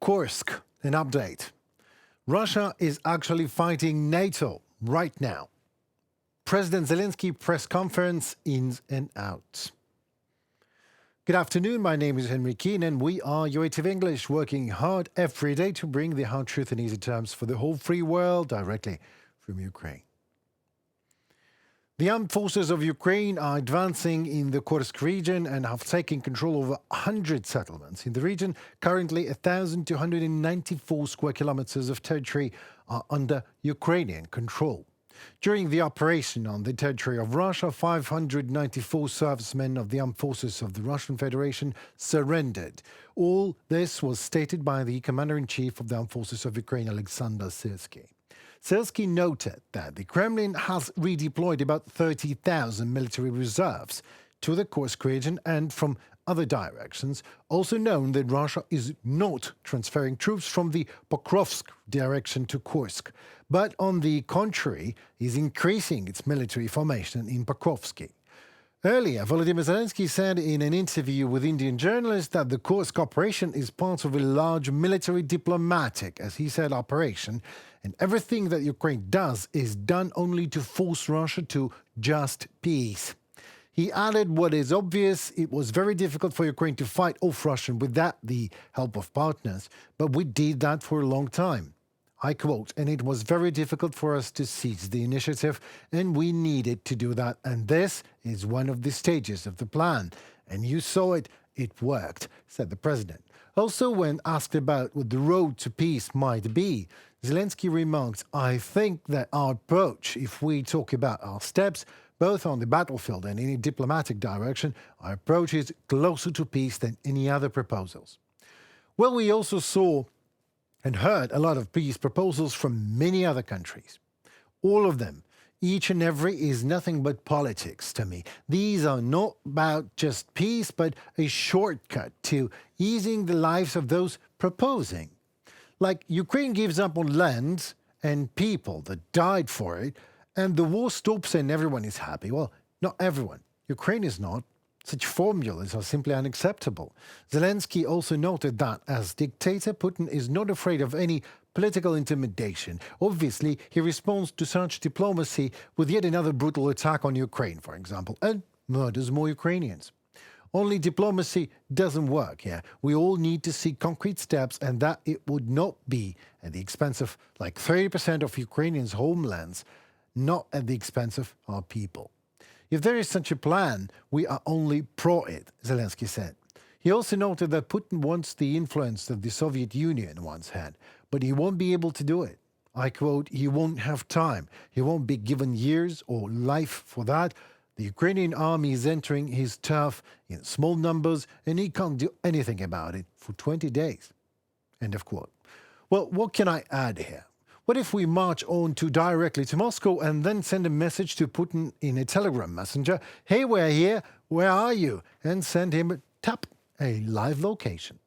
Kursk, an update. Russia is actually fighting NATO right now. President Zelenskyy press conference ins and outs. Good afternoon, my name is Henry Keane and we are UATV English, working hard every day to bring the hard truth in easy terms for the whole free world directly from Ukraine. The armed forces of Ukraine are advancing in the Kursk region and have taken control over 100 settlements in the region. Currently, 1,294 square kilometers of territory are under Ukrainian control. During the operation on the territory of Russia, 594 servicemen of the armed forces of the Russian Federation surrendered. All this was stated by the Commander-in-Chief of the Armed Forces of Ukraine, Volodymyr Zelenskyy. Zelenskyy noted that the Kremlin has redeployed about 30,000 military reserves to the Kursk region and from other directions, also known that Russia is not transferring troops from the Pokrovsk direction to Kursk, but on the contrary, is increasing its military formation in Pokrovsk. Earlier, Volodymyr Zelenskyy said in an interview with Indian journalists that the Kursk operation is part of a large military diplomatic, as he said, operation, and everything that Ukraine does is done only to force Russia to just peace. He added what is obvious: it was very difficult for Ukraine to fight off Russia without the help of partners, but we did that for a long time. I quote, and it was very difficult for us to seize the initiative, and we needed to do that, and this is one of the stages of the plan. And you saw it, it worked, said the president. Also, when asked about what the road to peace might be, Zelenskyy remarked, I think that our approach, if we talk about our steps, both on the battlefield and in a diplomatic direction, our approach is closer to peace than any other proposals. Well, we also saw and heard a lot of peace proposals from many other countries. All of them, each and every, is nothing but politics to me. These are not about just peace, but a shortcut to easing the lives of those proposing. Like Ukraine gives up on land and people that died for it, and the war stops and everyone is happy. Well, not everyone. Ukraine is not. Such formulas are simply unacceptable. Zelenskyy also noted that, as dictator, Putin is not afraid of any political intimidation. Obviously, he responds to such diplomacy with yet another brutal attack on Ukraine, for example, and murders more Ukrainians. Only diplomacy doesn't work here. We all need to see concrete steps, and that it would not be at the expense of like 30% of Ukrainians' homelands, not at the expense of our people. If there is such a plan, we are only pro-it, Zelenskyy said. He also noted that Putin wants the influence that the Soviet Union once had, but he won't be able to do it. I quote, he won't have time. He won't be given years or life for that. The Ukrainian army is entering his turf in small numbers, and he can't do anything about it for 20 days. End of quote. Well, what can I add here? What if we march on directly to Moscow and then send a message to Putin in a Telegram messenger, hey, we're here, where are you? And send him a live location.